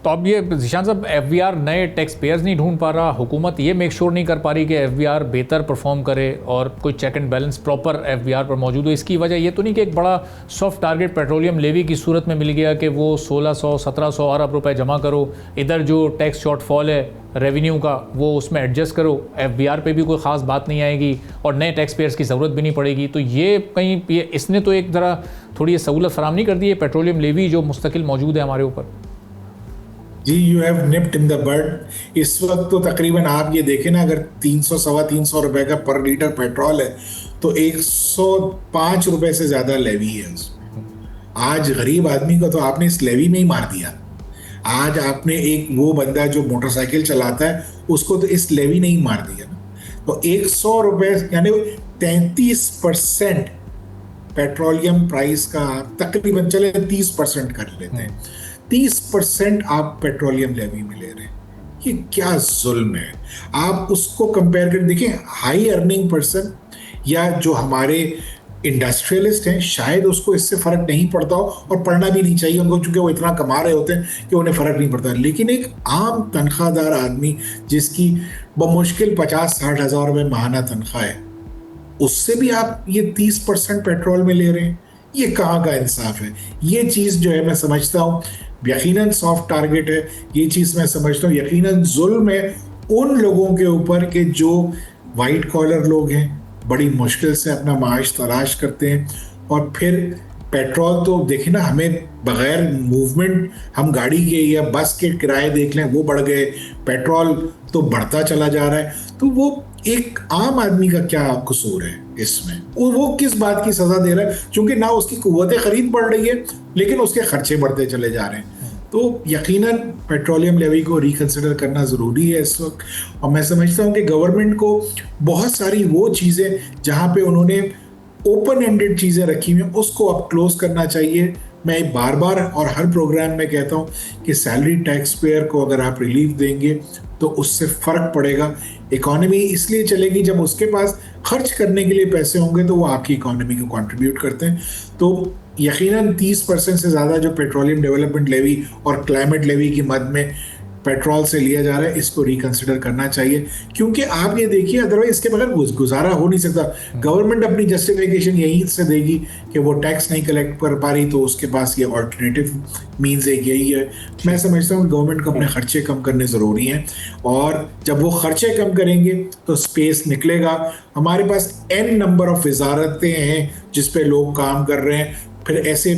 तो अब ये ज़ीशान साहब, एफबीआर नए टैक्स पेयर्स नहीं ढूंढ पा रहा, हुकूमत ये मेक श्योर नहीं कर पा रही कि एफबीआर बेहतर परफॉर्म करे और कोई check and balance proper FBR पर मौजूद हो। इसकी वजह ये तो नहीं कि एक बड़ा सॉफ्ट टारगेट पेट्रोलियम लेवी की सूरत में मिल गया कि वो 1600-1700 अरब रुपए जमा करो, इधर जो टैक्स शॉर्टफॉल है रेवेन्यू का वो उसमें एडजस्ट करो, एफबीआर पे भी कोई ख़ास बात नहीं आएगी और नए टैक्स पेयर्स की ज़रूरत भी नहीं पड़ेगी। तो ये कहीं इसने तो एक तरह थोड़ी ये सहूलत फराम नहीं कर दी है पेट्रोलियम लेवी जो मुस्तकिल मौजूद है हमारे ऊपर। जी, you have nipped in the bird. इस वक्त तो तकरीबन आप ये देखें ना, अगर 300-325 रुपए का पर लीटर पेट्रोल है तो 105 रुपए से ज्यादा लेवी है उसमें। आज गरीब आदमी को तो आपने इस लेवी में ही मार दिया। आज आपने एक वो बंदा जो मोटरसाइकिल चलाता है उसको तो इस लेवी ने ही मार दिया ना। तो 100 रुपए यानी 33% पेट्रोलियम प्राइस का, तकरीबन चले 30% कर लेते हैं, 30% आप पेट्रोलियम लेवी में ले रहे हैं। ये क्या जुल्म है। आप उसको कंपेयर कर देखें, हाई अर्निंग पर्सन या जो हमारे इंडस्ट्रियलिस्ट हैं शायद उसको इससे फर्क नहीं पड़ता हो, और पढ़ना भी नहीं चाहिए उनको, क्योंकि वो इतना कमा रहे होते हैं कि उन्हें फर्क नहीं पड़ता। लेकिन एक आम तनख्वाहदार आदमी जिसकी बमुश्किल 50-60 हज़ार रुपये माहाना तनख्वाह है, उससे भी आप ये 30% पेट्रोल में ले रहे हैं। ये कहाँ का इंसाफ है। ये चीज़ जो है मैं समझता हूँ यकीनन सॉफ्ट टारगेट है। ये चीज़ मैं समझता हूँ यकीनन जुल्म है उन लोगों के ऊपर के जो वाइट कॉलर लोग हैं, बड़ी मुश्किल से अपना माश तलाश करते हैं। और फिर पेट्रोल तो देखें ना, हमें बगैर मूवमेंट, हम गाड़ी के या बस के किराए देख लें वो बढ़ गए, पेट्रोल तो बढ़ता चला जा रहा है। तो वो एक आम आदमी का क्या कसूर है इसमें, वो किस बात की सजा दे रहा है, क्योंकि ना उसकी कुव्वत खरीद बढ़ रही है लेकिन उसके खर्चे बढ़ते चले जा रहे हैं। तो यकीनन पेट्रोलियम लेवी को रिकंसिडर करना ज़रूरी है इस वक्त। और मैं समझता हूँ कि गवर्नमेंट को बहुत सारी वो चीज़ें जहाँ पे उन्होंने ओपन एंडेड चीज़ें रखी हुई हैं उसको अब क्लोज करना चाहिए। मैं बार बार और हर प्रोग्राम में कहता हूँ कि सैलरी टैक्स पेयर को अगर आप रिलीफ देंगे तो उससे फ़र्क पड़ेगा। इकॉनमी इसलिए चलेगी जब उसके पास खर्च करने के लिए पैसे होंगे, तो वो आपकी इकॉनमी को कंट्रीब्यूट करते हैं। तो यकीनन 30% से ज़्यादा जो पेट्रोलियम डेवलपमेंट लेवी और क्लाइमेट लेवी की मद में पेट्रोल से लिया जा रहा है, इसको रिकंसिडर करना चाहिए। क्योंकि आप ये देखिए, अदरवाइज इसके बगैर गुजारा हो नहीं सकता। गवर्नमेंट अपनी जस्टिफिकेशन यही से देगी कि वो टैक्स नहीं कलेक्ट कर पा रही, तो उसके पास ये ऑल्टरनेटिव मीन्स एक यही है। मैं समझता हूँ गवर्नमेंट को अपने खर्चे कम करने ज़रूरी हैं, और जब वो खर्चे कम करेंगे तो स्पेस निकलेगा। हमारे पास n नंबर ऑफ वजारतें हैं जिस पे लोग काम कर रहे हैं, फिर ऐसे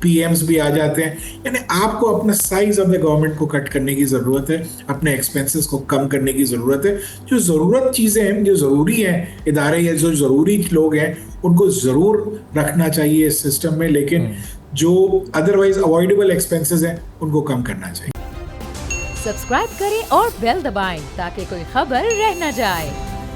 पीएम्स भी आ जाते हैं। यानी आपको अपना साइज ऑफ द गवर्नमेंट को कट करने की ज़रूरत है, अपने एक्सपेंसेस को कम करने की ज़रूरत है। जो ज़रूरत चीज़ें हैं, जो ज़रूरी हैं, इदारे या जो ज़रूरी लोग हैं, उनको ज़रूर रखना चाहिए इस सिस्टम में, लेकिन जो अदरवाइज अवॉइडेबल एक्सपेंसेस हैं उनको कम करना चाहिए। सब्सक्राइब करें और बेल दबाएं ताकि कोई खबर रह न जाए।